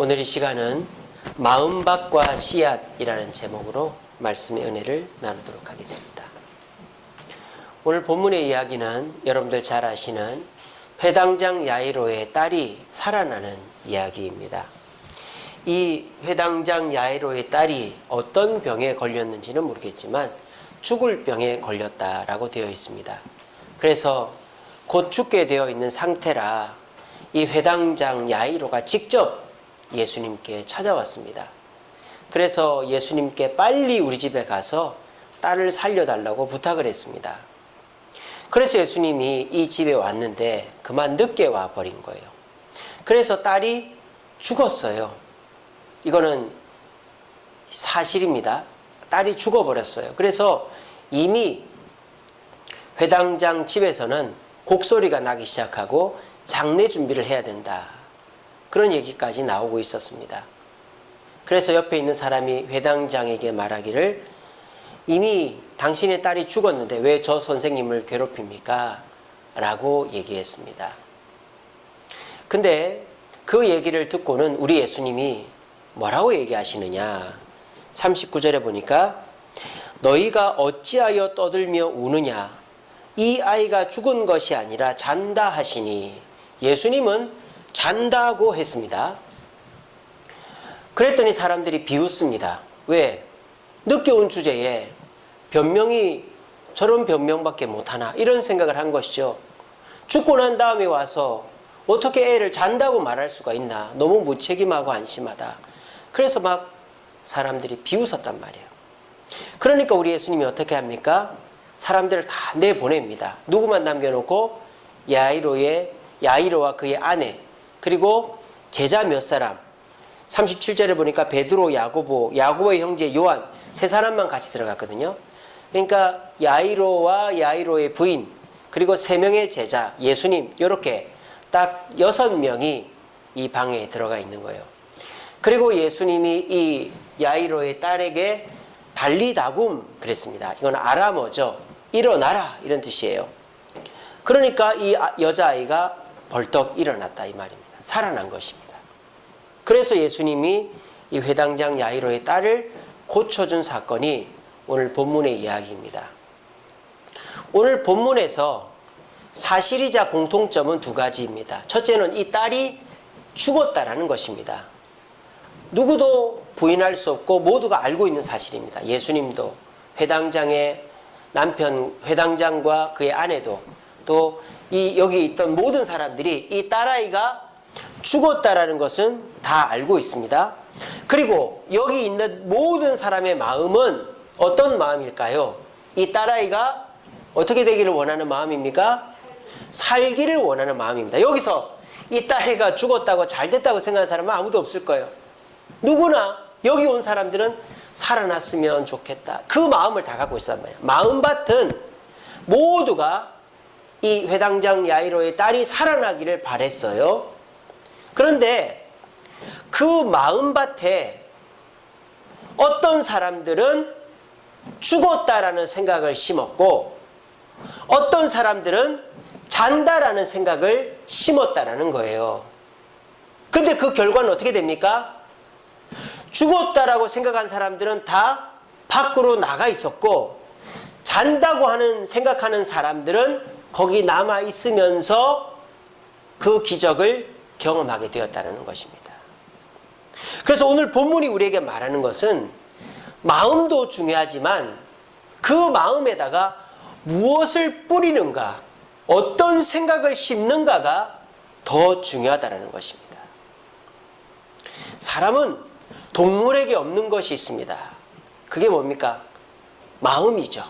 오늘 이 시간은 마음밭과 씨앗이라는 제목으로 말씀의 은혜를 나누도록 하겠습니다. 오늘 본문의 이야기는 여러분들 잘 아시는 회당장 야이로의 딸이 살아나는 이야기입니다. 이 회당장 야이로의 딸이 어떤 병에 걸렸는지는 모르겠지만 죽을 병에 걸렸다라고 되어 있습니다. 그래서 곧 죽게 되어 있는 상태라 이 회당장 야이로가 직접 예수님께 찾아왔습니다. 그래서 예수님께 빨리 우리 집에 가서 딸을 살려달라고 부탁을 했습니다. 그래서 예수님이 이 집에 왔는데 그만 늦게 와버린 거예요. 그래서 딸이 죽었어요. 이거는 사실입니다. 딸이 죽어버렸어요. 그래서 이미 회당장 집에서는 곡소리가 나기 시작하고 장례 준비를 해야 된다. 그런 얘기까지 나오고 있었습니다. 그래서 옆에 있는 사람이 회당장에게 말하기를 이미 당신의 딸이 죽었는데 왜 저 선생님을 괴롭힙니까? 라고 얘기했습니다. 근데 그 얘기를 듣고는 우리 예수님이 뭐라고 얘기하시느냐? 39절에 보니까 너희가 어찌하여 떠들며 우느냐? 이 아이가 죽은 것이 아니라 잔다 하시니 예수님은 잔다고 했습니다. 그랬더니 사람들이 비웃습니다. 왜? 늦게 온 주제에 변명이 저런 변명밖에 못하나 이런 생각을 한 것이죠. 죽고 난 다음에 와서 어떻게 애를 잔다고 말할 수가 있나. 너무 무책임하고 안심하다. 그래서 막 사람들이 비웃었단 말이에요. 그러니까 우리 예수님이 어떻게 합니까? 사람들을 다 내보냅니다. 누구만 남겨놓고 야이로와 그의 아내 그리고 제자 몇 사람 37절에 보니까 베드로, 야고보의 형제 요한 세 사람만 같이 들어갔거든요. 그러니까 야이로와 야이로의 부인 그리고 3명의 제자 예수님 이렇게 딱 6명이 이 방에 들어가 있는 거예요. 그리고 예수님이 이 야이로의 딸에게 달리다굼 그랬습니다. 이건 아람어죠. 일어나라 이런 뜻이에요. 그러니까 이 여자아이가 벌떡 일어났다 이 말입니다. 살아난 것입니다. 그래서 예수님이 이 회당장 야이로의 딸을 고쳐준 사건이 오늘 본문의 이야기입니다. 오늘 본문에서 사실이자 공통점은 2가지입니다. 첫째는 이 딸이 죽었다라는 것입니다. 누구도 부인할 수 없고 모두가 알고 있는 사실입니다. 예수님도 회당장의 남편 회당장과 그의 아내도 또 여기 있던 모든 사람들이 이 딸아이가 죽었다라는 것은 다 알고 있습니다. 그리고 여기 있는 모든 사람의 마음은 어떤 마음일까요? 이 딸아이가 어떻게 되기를 원하는 마음입니까? 살기를 원하는 마음입니다. 여기서 이 딸아이가 죽었다고 잘됐다고 생각하는 사람은 아무도 없을 거예요. 누구나 여기 온 사람들은 살아났으면 좋겠다. 그 마음을 다 갖고 있었단 말이에요. 마음밭은 모두가 이 회당장 야이로의 딸이 살아나기를 바랬어요. 그런데 그 마음밭에 어떤 사람들은 죽었다라는 생각을 심었고 어떤 사람들은 잔다라는 생각을 심었다라는 거예요. 근데 그 결과는 어떻게 됩니까? 죽었다라고 생각한 사람들은 다 밖으로 나가 있었고 잔다고 생각하는 사람들은 거기 남아 있으면서 그 기적을 경험하게 되었다는 것입니다. 그래서 오늘 본문이 우리에게 말하는 것은 마음도 중요하지만 그 마음에다가 무엇을 뿌리는가, 어떤 생각을 심는가가 더 중요하다는 것입니다. 사람은 동물에게 없는 것이 있습니다. 그게 뭡니까? 마음이죠.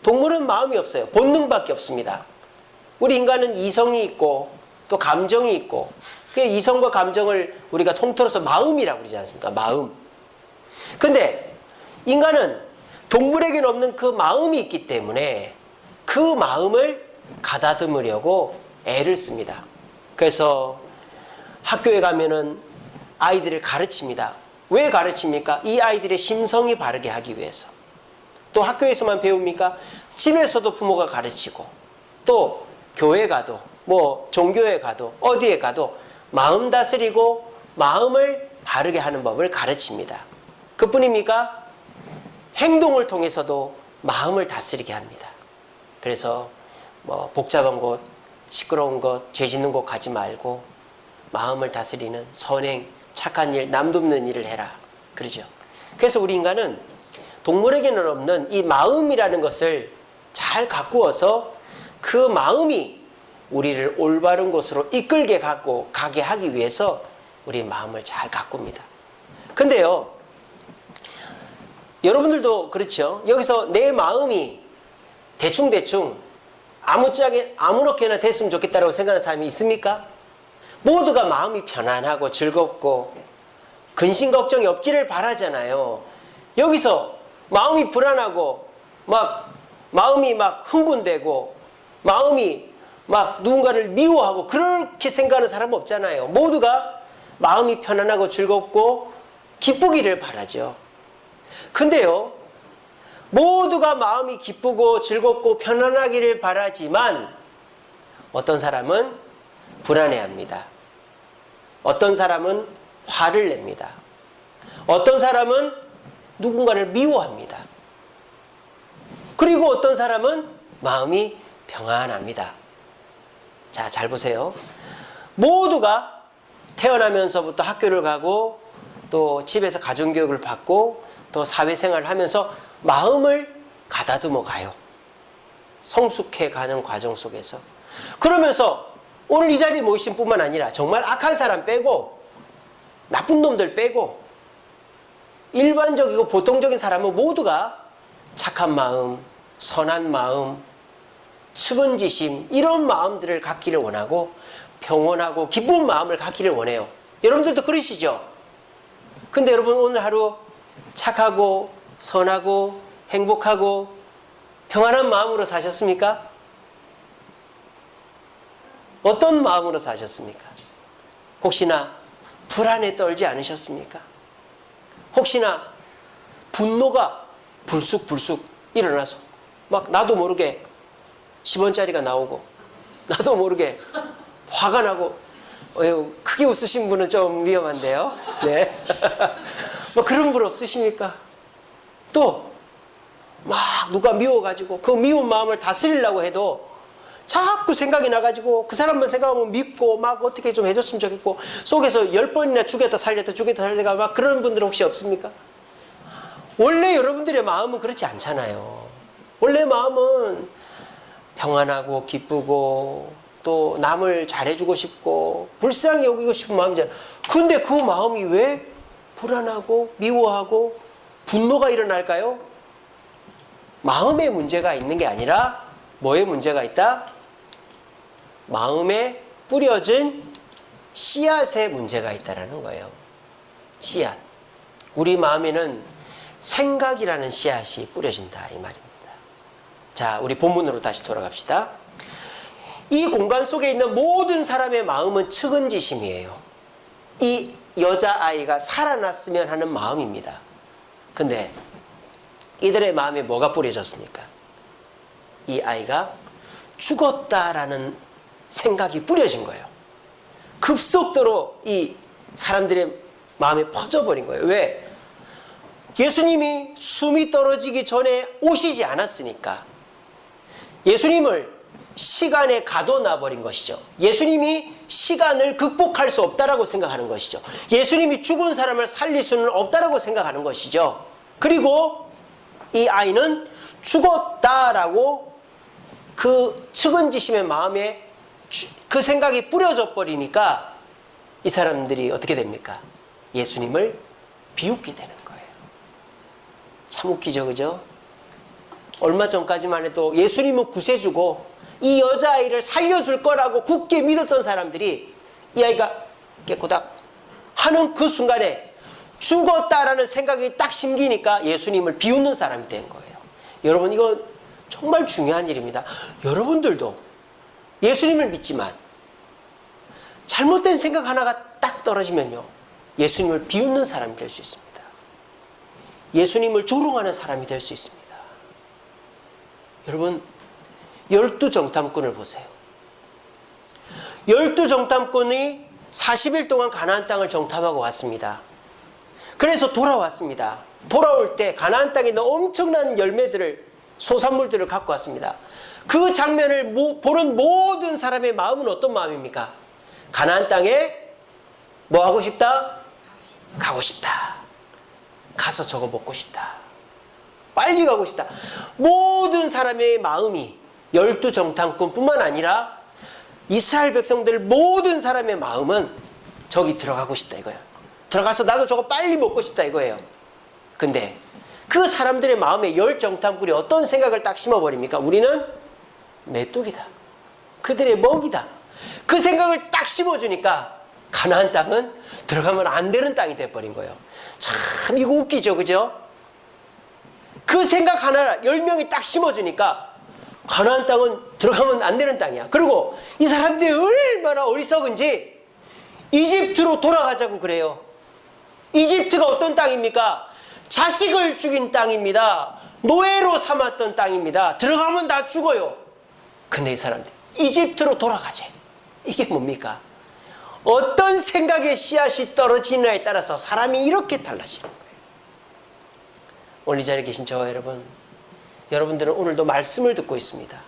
동물은 마음이 없어요. 본능밖에 없습니다. 우리 인간은 이성이 있고 또 감정이 있고 그 이성과 감정을 우리가 통틀어서 마음이라고 그러지 않습니까? 마음. 근데 인간은 동물에게는 없는 그 마음이 있기 때문에 그 마음을 가다듬으려고 애를 씁니다. 그래서 학교에 가면은 아이들을 가르칩니다. 왜 가르칩니까? 이 아이들의 심성이 바르게 하기 위해서. 또 학교에서만 배웁니까? 집에서도 부모가 가르치고 또 교회 가도 종교에 가도 어디에 가도 마음 다스리고 마음을 바르게 하는 법을 가르칩니다. 그뿐입니까? 행동을 통해서도 마음을 다스리게 합니다. 그래서 뭐 복잡한 곳, 시끄러운 곳, 죄 짓는 곳 가지 말고 마음을 다스리는 선행, 착한 일, 남 돕는 일을 해라. 그러죠. 그래서 우리 인간은 동물에게는 없는 이 마음이라는 것을 잘 가꾸어서 그 마음이 우리를 올바른 곳으로 이끌게 가게 하기 위해서 우리 마음을 잘 가꿉니다. 근데요, 여러분들도 그렇죠. 여기서 내 마음이 대충 아무렇게나 됐으면 좋겠다고 생각하는 사람이 있습니까? 모두가 마음이 편안하고 즐겁고 근심 걱정이 없기를 바라잖아요. 여기서 마음이 불안하고 마음이 흥분되고 마음이 누군가를 미워하고 그렇게 생각하는 사람은 없잖아요. 모두가 마음이 편안하고 즐겁고 기쁘기를 바라죠. 근데요, 모두가 마음이 기쁘고 즐겁고 편안하기를 바라지만 어떤 사람은 불안해합니다. 어떤 사람은 화를 냅니다. 어떤 사람은 누군가를 미워합니다. 그리고 어떤 사람은 마음이 평안합니다. 자, 잘 보세요. 모두가 태어나면서부터 학교를 가고 또 집에서 가정교육을 받고 또 사회생활을 하면서 마음을 가다듬어 가요. 성숙해 가는 과정 속에서. 그러면서 오늘 이 자리에 모이신 뿐만 아니라 정말 악한 사람 빼고 나쁜 놈들 빼고 일반적이고 보통적인 사람은 모두가 착한 마음, 선한 마음, 측은지심 이런 마음들을 갖기를 원하고 평온하고 기쁜 마음을 갖기를 원해요. 여러분들도 그러시죠? 근데 여러분 오늘 하루 착하고 선하고 행복하고 평안한 마음으로 사셨습니까? 어떤 마음으로 사셨습니까? 혹시나 불안에 떨지 않으셨습니까? 혹시나 분노가 불쑥불쑥 일어나서 나도 모르게 10원짜리가 나오고 나도 모르게 화가 나고 크게 웃으신 분은 좀 위험한데요. 네. 그런 분 없으십니까? 또 누가 미워가지고 그 미운 마음을 다스리려고 해도 자꾸 생각이 나가지고 그 사람만 생각하면 믿고 어떻게 좀 해줬으면 좋겠고 속에서 10번이나 죽였다 살렸다 그런 분들 혹시 없습니까? 원래 여러분들의 마음은 그렇지 않잖아요. 원래 마음은 평안하고 기쁘고 또 남을 잘해주고 싶고 불쌍히 여기고 싶은 마음이잖아요. 근데 그 마음이 왜 불안하고 미워하고 분노가 일어날까요? 마음에 문제가 있는 게 아니라 뭐에 문제가 있다? 마음에 뿌려진 씨앗에 문제가 있다는 거예요. 씨앗. 우리 마음에는 생각이라는 씨앗이 뿌려진다 이 말입니다. 자, 우리 본문으로 다시 돌아갑시다. 이 공간 속에 있는 모든 사람의 마음은 측은지심이에요. 이 여자아이가 살아났으면 하는 마음입니다. 근데 이들의 마음에 뭐가 뿌려졌습니까? 이 아이가 죽었다라는 생각이 뿌려진 거예요. 급속도로 이 사람들의 마음에 퍼져버린 거예요. 왜? 예수님이 숨이 떨어지기 전에 오시지 않았으니까. 예수님을 시간에 가둬놔버린 것이죠. 예수님이 시간을 극복할 수 없다라고 생각하는 것이죠. 예수님이 죽은 사람을 살릴 수는 없다라고 생각하는 것이죠. 그리고 이 아이는 죽었다라고 그 측은지심의 마음에 그 생각이 뿌려져 버리니까 이 사람들이 어떻게 됩니까? 예수님을 비웃게 되는 거예요. 참 웃기죠, 그죠? 얼마 전까지만 해도 예수님은 구세주고 이 여자아이를 살려줄 거라고 굳게 믿었던 사람들이 이 아이가 깨꼬닥 하는 그 순간에 죽었다라는 생각이 딱 심기니까 예수님을 비웃는 사람이 된 거예요. 여러분, 이거 정말 중요한 일입니다. 여러분들도 예수님을 믿지만 잘못된 생각 하나가 딱 떨어지면요, 예수님을 비웃는 사람이 될 수 있습니다. 예수님을 조롱하는 사람이 될 수 있습니다. 여러분, 12정탐꾼을 보세요. 12정탐꾼이 40일 동안 가나안 땅을 정탐하고 왔습니다. 그래서 돌아왔습니다. 돌아올 때 가나안 땅에 있는 엄청난 열매들을, 소산물들을 갖고 왔습니다. 그 장면을 보는 모든 사람의 마음은 어떤 마음입니까? 가나안 땅에 뭐 하고 싶다? 가고 싶다. 가서 저거 먹고 싶다. 빨리 가고 싶다. 모든 사람의 마음이 12정탐꾼뿐만 아니라 이스라엘 백성들 모든 사람의 마음은 저기 들어가고 싶다 이거야. 들어가서 나도 저거 빨리 먹고 싶다 이거예요. 근데 그 사람들의 마음에 10정탐꾼이 어떤 생각을 딱 심어버립니까? 우리는 메뚜기다. 그들의 먹이다. 그 생각을 딱 심어주니까 가나안 땅은 들어가면 안 되는 땅이 돼버린 거예요. 참 이거 웃기죠, 그죠? 그 생각 하나 10명이 딱 심어주니까 가나안 땅은 들어가면 안 되는 땅이야. 그리고 이 사람들이 얼마나 어리석은지 이집트로 돌아가자고 그래요. 이집트가 어떤 땅입니까? 자식을 죽인 땅입니다. 노예로 삼았던 땅입니다. 들어가면 다 죽어요. 근데 이 사람들 이집트로 돌아가재. 이게 뭡니까? 어떤 생각의 씨앗이 떨어지느냐에 따라서 사람이 이렇게 달라지는 거예요. 오늘 이 자리에 계신 저와 여러분들은 오늘도 말씀을 듣고 있습니다.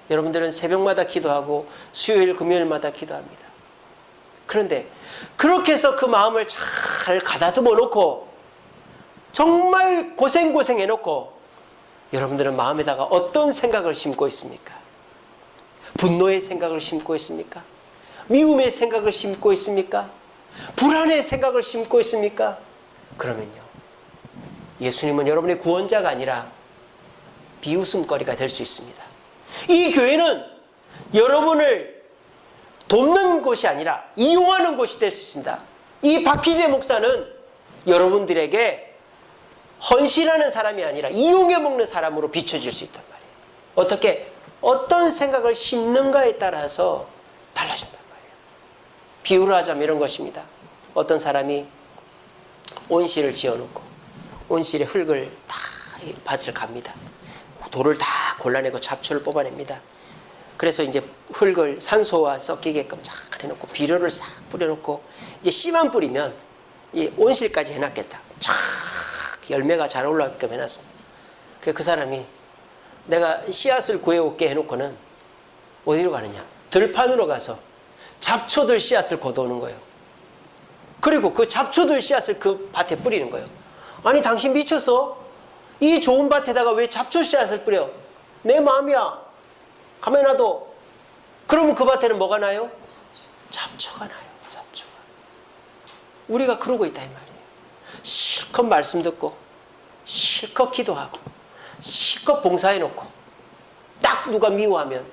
여러분들은 새벽마다 기도하고 수요일 금요일마다 기도합니다. 그런데 그렇게 해서 그 마음을 잘 가다듬어 놓고 정말 고생해 놓고 여러분들은 마음에다가 어떤 생각을 심고 있습니까? 분노의 생각을 심고 있습니까? 미움의 생각을 심고 있습니까? 불안의 생각을 심고 있습니까? 그러면요, 예수님은 여러분의 구원자가 아니라 비웃음거리가 될 수 있습니다. 이 교회는 여러분을 돕는 곳이 아니라 이용하는 곳이 될 수 있습니다. 이 박희재 목사는 여러분들에게 헌신하는 사람이 아니라 이용해 먹는 사람으로 비춰질 수 있단 말이에요. 어떻게? 어떤 생각을 심는가에 따라서 달라진단 말이에요. 비유를 하자면 이런 것입니다. 어떤 사람이 온실을 지어놓고 온실에 흙을 다 밭을 갑니다. 돌을 다 골라내고 잡초를 뽑아냅니다. 그래서 이제 흙을 산소와 섞이게끔 잘 해놓고 비료를 싹 뿌려놓고 이제 씨만 뿌리면 이 온실까지 해놨겠다. 쫙 열매가 잘 올라가게끔 해놨습니다. 그 사람이 내가 씨앗을 구해올게 해놓고는 어디로 가느냐? 들판으로 가서 잡초들 씨앗을 걷어오는 거예요. 그리고 그 잡초들 씨앗을 그 밭에 뿌리는 거예요. 아니 당신 미쳤어? 이 좋은 밭에다가 왜 잡초 씨앗을 뿌려? 내 마음이야. 가만 놔둬. 그러면 그 밭에는 뭐가 나요? 잡초가 나요. 잡초가. 우리가 그러고 있다 이 말이에요. 실컷 말씀 듣고 실컷 기도하고 실컷 봉사해놓고 딱 누가 미워하면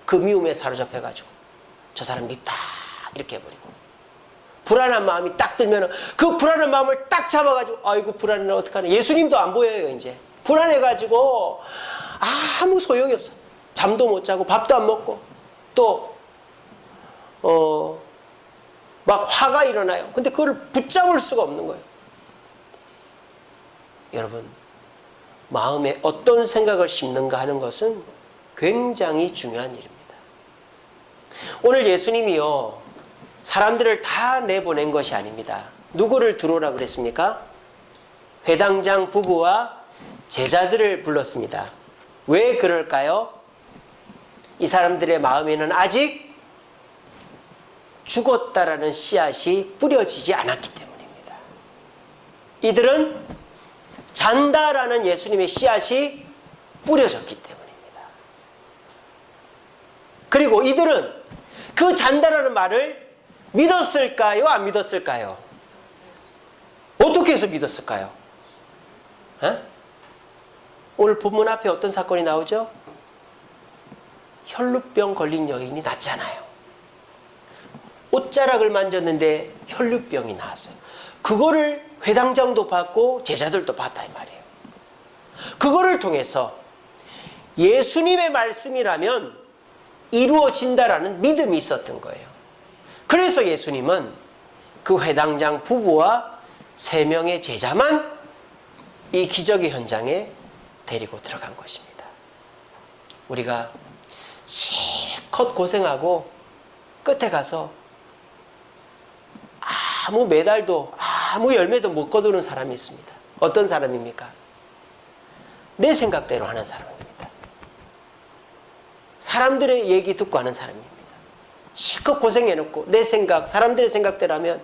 그 미움에 사로잡혀가지고 저 사람 밉다 이렇게 해버리고, 불안한 마음이 딱 들면 그 불안한 마음을 딱 잡아가지고 아이고 불안해 어떡하나. 예수님도 안 보여요. 이제 불안해가지고 아무 소용이 없어. 잠도 못 자고 밥도 안 먹고 또 막 화가 일어나요. 근데 그걸 붙잡을 수가 없는 거예요. 여러분, 마음에 어떤 생각을 심는가 하는 것은 굉장히 중요한 일입니다. 오늘 예수님이요, 사람들을 다 내보낸 것이 아닙니다. 누구를 들어오라 그랬습니까? 회당장 부부와 제자들을 불렀습니다. 왜 그럴까요? 이 사람들의 마음에는 아직 죽었다라는 씨앗이 뿌려지지 않았기 때문입니다. 이들은 잔다라는 예수님의 씨앗이 뿌려졌기 때문입니다. 그리고 이들은 그 잔다라는 말을 믿었을까요? 안 믿었을까요? 어떻게 해서 믿었을까요? 오늘 본문 앞에 어떤 사건이 나오죠? 혈루병 걸린 여인이 났잖아요. 옷자락을 만졌는데 혈루병이 나왔어요. 그거를 회당장도 봤고 제자들도 봤다 이 말이에요. 그거를 통해서 예수님의 말씀이라면 이루어진다라는 믿음이 있었던 거예요. 그래서 예수님은 그 회당장 부부와 3명의 제자만 이 기적의 현장에 데리고 들어간 것입니다. 우리가 실컷 고생하고 끝에 가서 아무 메달도 아무 열매도 못 거두는 사람이 있습니다. 어떤 사람입니까? 내 생각대로 하는 사람입니다. 사람들의 얘기 듣고 하는 사람입니다. 실컷 고생해놓고 내 생각, 사람들의 생각대로 하면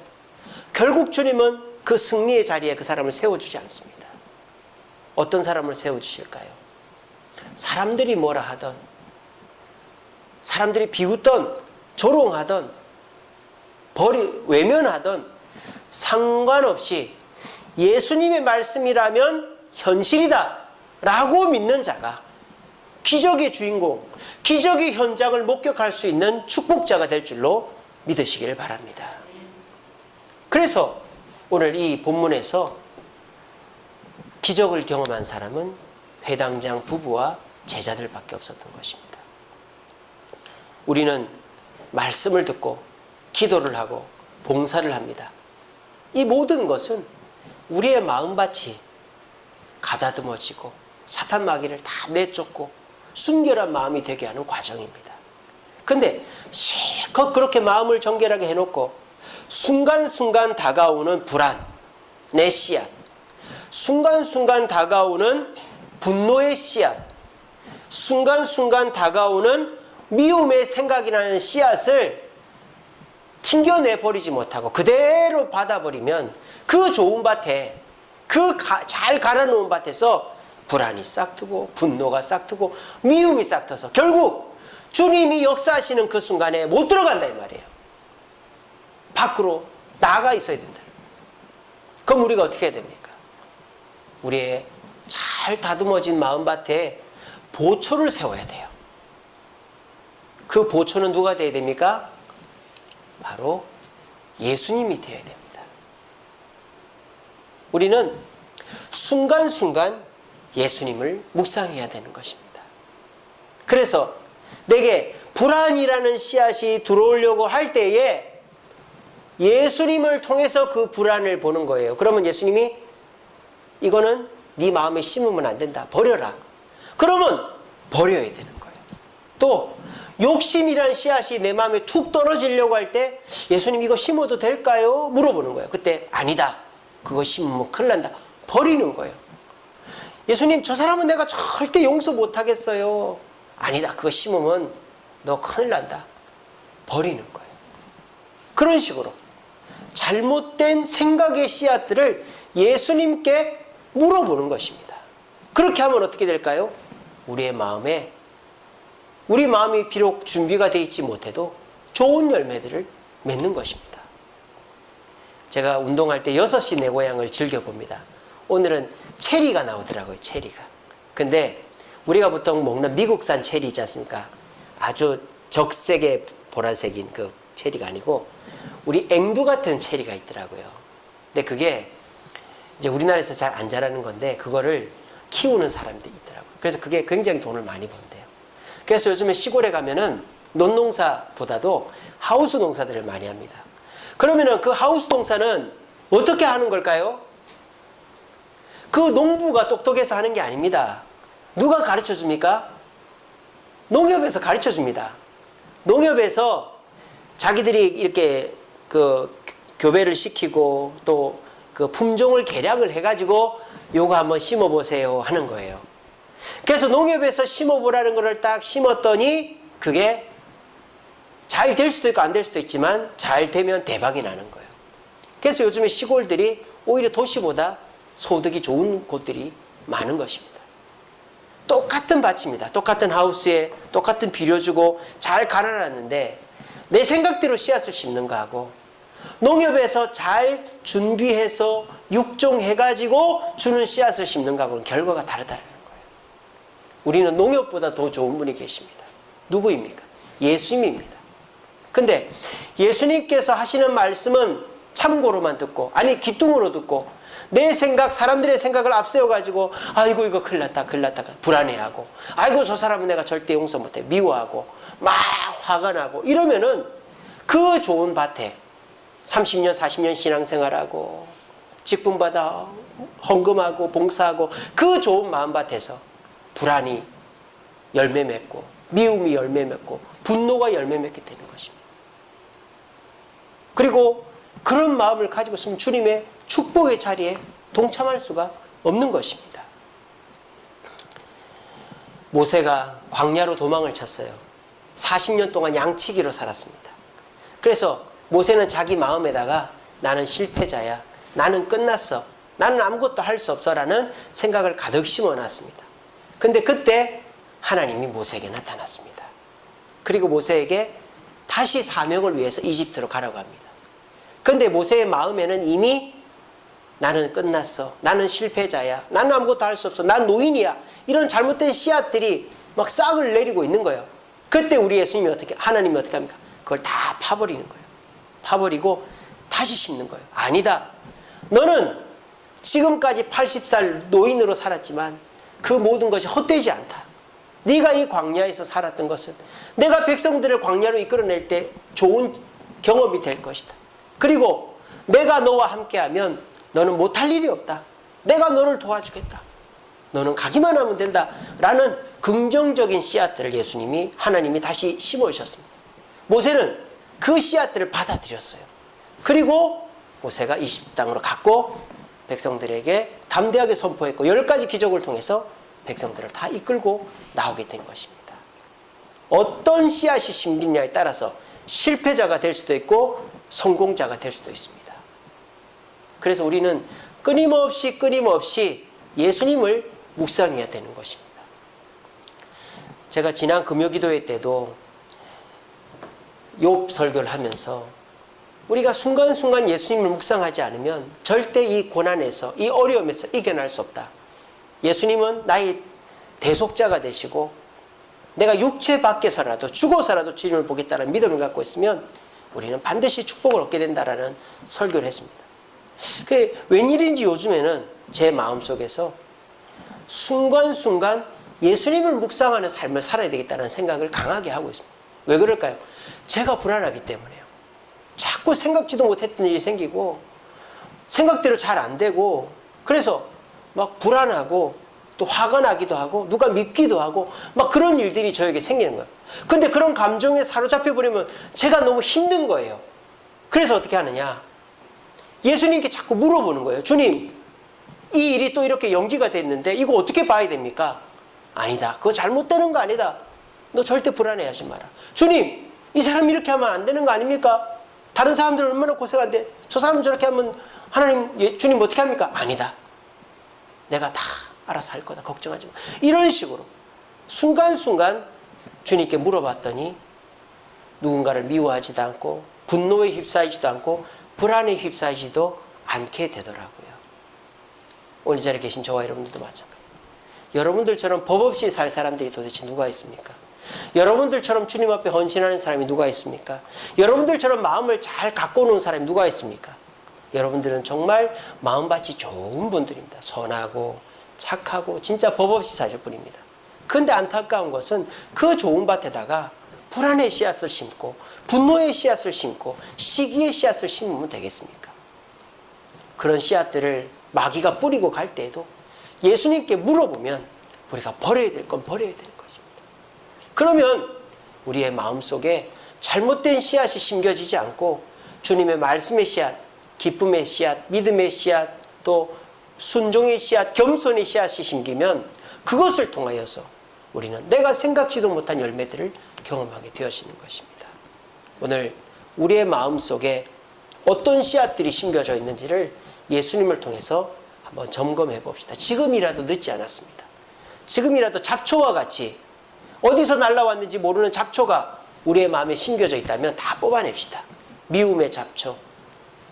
결국 주님은 그 승리의 자리에 그 사람을 세워주지 않습니다. 어떤 사람을 세워주실까요? 사람들이 뭐라 하던, 사람들이 비웃던, 조롱하던, 외면하던 상관없이 예수님의 말씀이라면 현실이다 라고 믿는 자가 기적의 주인공, 기적의 현장을 목격할 수 있는 축복자가 될 줄로 믿으시길 바랍니다. 그래서 오늘 이 본문에서 기적을 경험한 사람은 회당장 부부와 제자들밖에 없었던 것입니다. 우리는 말씀을 듣고 기도를 하고 봉사를 합니다. 이 모든 것은 우리의 마음밭이 가다듬어지고 사탄 마귀를 다 내쫓고 순결한 마음이 되게 하는 과정입니다. 근데 실컷 그렇게 마음을 정결하게 해놓고 순간순간 다가오는 불안, 내 씨앗, 순간순간 다가오는 분노의 씨앗, 순간순간 다가오는 미움의 생각이 나는 씨앗을 튕겨내버리지 못하고 그대로 받아버리면 그 좋은 밭에, 그 잘 갈아놓은 밭에서 불안이 싹트고 분노가 싹트고 미움이 싹트서 결국 주님이 역사하시는 그 순간에 못 들어간다 이 말이에요. 밖으로 나가 있어야 된다. 그럼 우리가 어떻게 해야 됩니까? 우리의 잘 다듬어진 마음밭에 보초를 세워야 돼요. 그 보초는 누가 되어야 됩니까? 바로 예수님이 되어야 됩니다. 우리는 순간순간 예수님을 묵상해야 되는 것입니다. 그래서 내게 불안이라는 씨앗이 들어오려고 할 때에 예수님을 통해서 그 불안을 보는 거예요. 그러면 예수님이 이거는 네 마음에 심으면 안 된다. 버려라. 그러면 버려야 되는 거예요. 또 욕심이란 씨앗이 내 마음에 툭 떨어지려고 할 때 예수님 이거 심어도 될까요? 물어보는 거예요. 그때 아니다. 그거 심으면 큰일 난다. 버리는 거예요. 예수님 저 사람은 내가 절대 용서 못하겠어요. 아니다. 그거 심으면 너 큰일 난다. 버리는 거예요. 그런 식으로 잘못된 생각의 씨앗들을 예수님께 물어보는 것입니다. 그렇게 하면 어떻게 될까요? 우리 마음이 비록 준비가 되어 있지 못해도 좋은 열매들을 맺는 것입니다. 제가 운동할 때 6시 내 고향을 즐겨봅니다. 오늘은 체리가 나오더라고요. 체리가. 근데 우리가 보통 먹는 미국산 체리 있지 않습니까? 아주 적색의 보라색인 그 체리가 아니고 우리 앵두 같은 체리가 있더라고요. 근데 그게 이제 우리나라에서 잘 안 자라는 건데 그거를 키우는 사람들이 있더라고요. 그래서 그게 굉장히 돈을 많이 번대요. 그래서 요즘에 시골에 가면은 논농사보다도 하우스 농사들을 많이 합니다. 그러면은 그 하우스 농사는 어떻게 하는 걸까요? 그 농부가 똑똑해서 하는 게 아닙니다. 누가 가르쳐 줍니까? 농협에서 가르쳐 줍니다. 농협에서 자기들이 이렇게 그 교배를 시키고 또 그 품종을 개량을 해가지고 요거 한번 심어보세요 하는 거예요. 그래서 농협에서 심어보라는 거를 딱 심었더니 그게 잘 될 수도 있고 안 될 수도 있지만 잘 되면 대박이 나는 거예요. 그래서 요즘에 시골들이 오히려 도시보다 소득이 좋은 곳들이 많은 것입니다. 똑같은 밭입니다. 똑같은 하우스에 똑같은 비료 주고 잘 갈아놨는데 내 생각대로 씨앗을 심는 거하고 농협에서 잘 준비해서 육종해가지고 주는 씨앗을 심는 거하고는 결과가 다르다는 거예요. 우리는 농협보다 더 좋은 분이 계십니다. 누구입니까? 예수님입니다. 근데 예수님께서 하시는 말씀은 참고로만 듣고 아니 기뚱으로 듣고 내 생각 사람들의 생각을 앞세워가지고 아이고 이거 큰일 났다 불안해하고 아이고 저 사람은 내가 절대 용서 못해 미워하고 막 화가 나고 이러면은 그 좋은 밭에 30년 40년 신앙생활하고 직분받아 헌금하고 봉사하고 그 좋은 마음밭에서 불안이 열매 맺고 미움이 열매 맺고 분노가 열매 맺게 되는 것입니다. 그리고 그런 마음을 가지고 있으면 주님의 축복의 자리에 동참할 수가 없는 것입니다. 모세가 광야로 도망을 쳤어요. 40년 동안 양치기로 살았습니다. 그래서 모세는 자기 마음에다가 나는 실패자야, 나는 끝났어, 나는 아무것도 할 수 없어 라는 생각을 가득 심어놨습니다. 근데 그때 하나님이 모세에게 나타났습니다. 그리고 모세에게 다시 사명을 위해서 이집트로 가라고 합니다. 근데 모세의 마음에는 이미 나는 끝났어, 나는 실패자야, 나는 아무것도 할 수 없어, 난 노인이야, 이런 잘못된 씨앗들이 막 싹을 내리고 있는 거예요. 그때 우리 하나님이 어떻게 합니까? 그걸 다 파버리는 거예요. 파버리고 다시 심는 거예요. 아니다, 너는 지금까지 80살 노인으로 살았지만 그 모든 것이 헛되지 않다. 네가 이 광야에서 살았던 것은 내가 백성들을 광야로 이끌어낼 때 좋은 경험이 될 것이다. 그리고 내가 너와 함께하면 너는 못할 일이 없다. 내가 너를 도와주겠다. 너는 가기만 하면 된다. 라는 긍정적인 씨앗들을 하나님이 다시 심어주셨습니다. 모세는 그 씨앗들을 받아들였어요. 그리고 모세가 이집트 땅으로 갔고 백성들에게 담대하게 선포했고 10가지 기적을 통해서 백성들을 다 이끌고 나오게 된 것입니다. 어떤 씨앗이 심기냐에 따라서 실패자가 될 수도 있고 성공자가 될 수도 있습니다. 그래서 우리는 끊임없이 예수님을 묵상해야 되는 것입니다. 제가 지난 금요기도회 때도 욥 설교를 하면서 우리가 순간순간 예수님을 묵상하지 않으면 절대 이 고난에서, 이 어려움에서 이겨낼 수 없다. 예수님은 나의 대속자가 되시고 내가 육체 밖에서라도 죽어서라도 주님을 보겠다는 믿음을 갖고 있으면 우리는 반드시 축복을 얻게 된다라는 설교를 했습니다. 그게 웬일인지 요즘에는 제 마음속에서 순간순간 예수님을 묵상하는 삶을 살아야 되겠다는 생각을 강하게 하고 있습니다. 왜 그럴까요? 제가 불안하기 때문에요. 자꾸 생각지도 못했던 일이 생기고 생각대로 잘 안 되고 그래서 막 불안하고 또 화가 나기도 하고 누가 밉기도 하고 막 그런 일들이 저에게 생기는 거예요. 근데 그런 감정에 사로잡혀 버리면 제가 너무 힘든 거예요. 그래서 어떻게 하느냐? 예수님께 자꾸 물어보는 거예요. 주님, 이 일이 또 이렇게 연기가 됐는데 이거 어떻게 봐야 됩니까? 아니다, 그거 잘못되는 거 아니다. 너 절대 불안해하지 마라. 주님, 이 사람이 이렇게 하면 안 되는 거 아닙니까? 다른 사람들은 얼마나 고생한데 저 사람 저렇게 하면 하나님, 주님 어떻게 합니까? 아니다, 내가 다 알아서 할 거다, 걱정하지 마. 이런 식으로 순간순간 주님께 물어봤더니 누군가를 미워하지도 않고 분노에 휩싸이지도 않고 불안에 휩싸이지도 않게 되더라고요. 오늘 이 자리에 계신 저와 여러분들도 마찬가지예요. 여러분들처럼 법 없이 살 사람들이 도대체 누가 있습니까? 여러분들처럼 주님 앞에 헌신하는 사람이 누가 있습니까? 여러분들처럼 마음을 잘 갖고 노는 사람이 누가 있습니까? 여러분들은 정말 마음밭이 좋은 분들입니다. 선하고 착하고 진짜 법 없이 사실 뿐입니다. 그런데 안타까운 것은 그 좋은 밭에다가 불안의 씨앗을 심고 분노의 씨앗을 심고 시기의 씨앗을 심으면 되겠습니까? 그런 씨앗들을 마귀가 뿌리고 갈 때에도 예수님께 물어보면 우리가 버려야 될 건 버려야 되는 것입니다. 그러면 우리의 마음속에 잘못된 씨앗이 심겨지지 않고 주님의 말씀의 씨앗, 기쁨의 씨앗, 믿음의 씨앗, 또 순종의 씨앗, 겸손의 씨앗이 심기면 그것을 통하여서 우리는 내가 생각지도 못한 열매들을 경험하게 되어지는 것입니다. 오늘 우리의 마음속에 어떤 씨앗들이 심겨져 있는지를 예수님을 통해서 한번 점검해 봅시다. 지금이라도 늦지 않았습니다. 지금이라도 잡초와 같이 어디서 날라왔는지 모르는 잡초가 우리의 마음에 심겨져 있다면 다 뽑아냅시다. 미움의 잡초,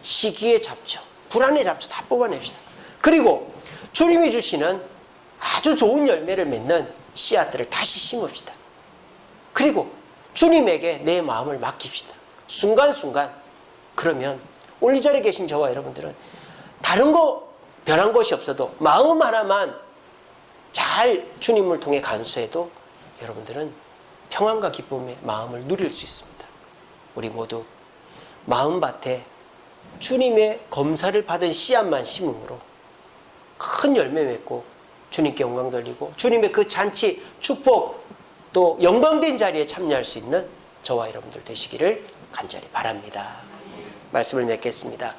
시기의 잡초, 불안의 잡초 다 뽑아냅시다. 그리고 주님이 주시는 아주 좋은 열매를 맺는 씨앗들을 다시 심읍시다. 그리고 주님에게 내 마음을 맡깁시다. 순간순간. 그러면 오늘 이 자리에 계신 저와 여러분들은 다른 거 변한 것이 없어도 마음 하나만 잘 주님을 통해 간수해도 여러분들은 평안과 기쁨의 마음을 누릴 수 있습니다. 우리 모두 마음밭에 주님의 검사를 받은 씨앗만 심음으로 큰 열매 맺고 주님께 영광 돌리고 주님의 그 잔치, 축복, 또 영광된 자리에 참여할 수 있는 저와 여러분들 되시기를 간절히 바랍니다. 말씀을 맺겠습니다.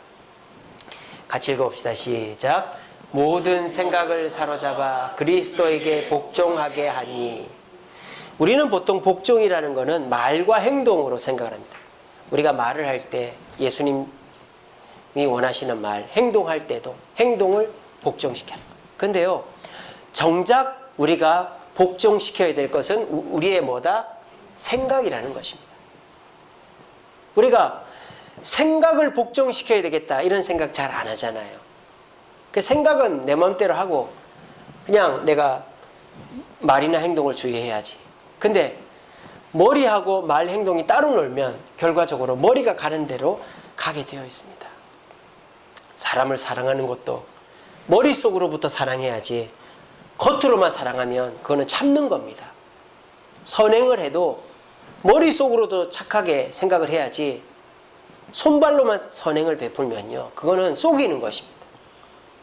같이 읽어봅시다. 시작. 모든 생각을 사로잡아 그리스도에게 복종하게 하니. 우리는 보통 복종이라는 것은 말과 행동으로 생각을 합니다. 우리가 말을 할 때 예수님이 원하시는 말, 행동할 때도 행동을 복종시켜요. 그런데요, 정작 우리가 복종시켜야 될 것은 우리의 뭐다? 생각이라는 것입니다. 우리가 생각을 복종시켜야 되겠다 이런 생각 잘 안 하잖아요. 그 생각은 내 마음대로 하고 그냥 내가 말이나 행동을 주의해야지. 근데 머리하고 말 행동이 따로 놀면 결과적으로 머리가 가는 대로 가게 되어 있습니다. 사람을 사랑하는 것도 머릿속으로부터 사랑해야지 겉으로만 사랑하면 그거는 참는 겁니다. 선행을 해도 머릿속으로도 착하게 생각을 해야지 손발로만 선행을 베풀면요, 그거는 속이는 것입니다.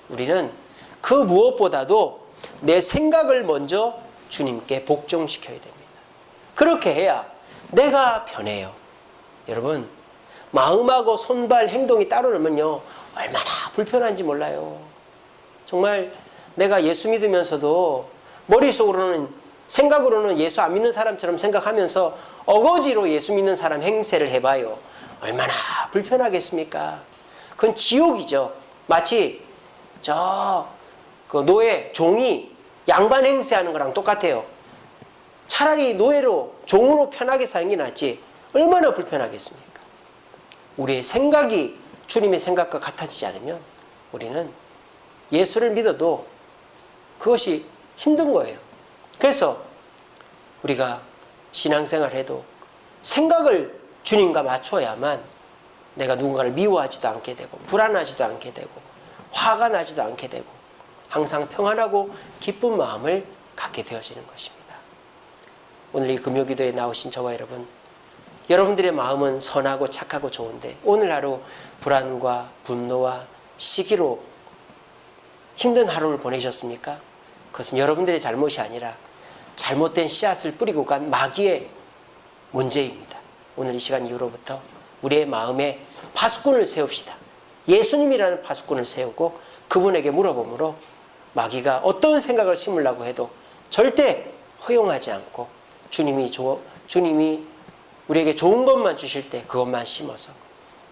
우리는 그 무엇보다도 내 생각을 먼저 주님께 복종시켜야 됩니다. 그렇게 해야 내가 변해요. 여러분, 마음하고 손발 행동이 따로 놀면요, 얼마나 불편한지 몰라요. 정말 내가 예수 믿으면서도 머릿속으로는, 생각으로는 예수 안 믿는 사람처럼 생각하면서 어거지로 예수 믿는 사람 행세를 해봐요. 얼마나 불편하겠습니까? 그건 지옥이죠. 마치 그 노예, 종이 양반 행세하는 거랑 똑같아요. 차라리 노예로, 종으로 편하게 사는 게 낫지 얼마나 불편하겠습니까? 우리의 생각이 주님의 생각과 같아지지 않으면 우리는 예수를 믿어도 그것이 힘든 거예요. 그래서 우리가 신앙생활 해도 생각을 주님과 맞춰야만 내가 누군가를 미워하지도 않게 되고 불안하지도 않게 되고 화가 나지도 않게 되고 항상 평안하고 기쁜 마음을 갖게 되어지는 것입니다. 오늘 이 금요기도에 나오신 저와 여러분, 여러분들의 마음은 선하고 착하고 좋은데 오늘 하루 불안과 분노와 시기로 힘든 하루를 보내셨습니까? 그것은 여러분들의 잘못이 아니라 잘못된 씨앗을 뿌리고 간 마귀의 문제입니다. 오늘 이 시간 이후로부터 우리의 마음에 파수꾼을 세웁시다. 예수님이라는 파수꾼을 세우고 그분에게 물어보므로 마귀가 어떤 생각을 심으려고 해도 절대 허용하지 않고 주님이 우리에게 좋은 것만 주실 때 그것만 심어서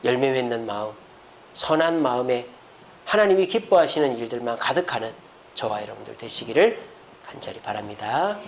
열매 맺는 마음, 선한 마음에 하나님이 기뻐하시는 일들만 가득하는 저와 여러분들 되시기를 간절히 바랍니다.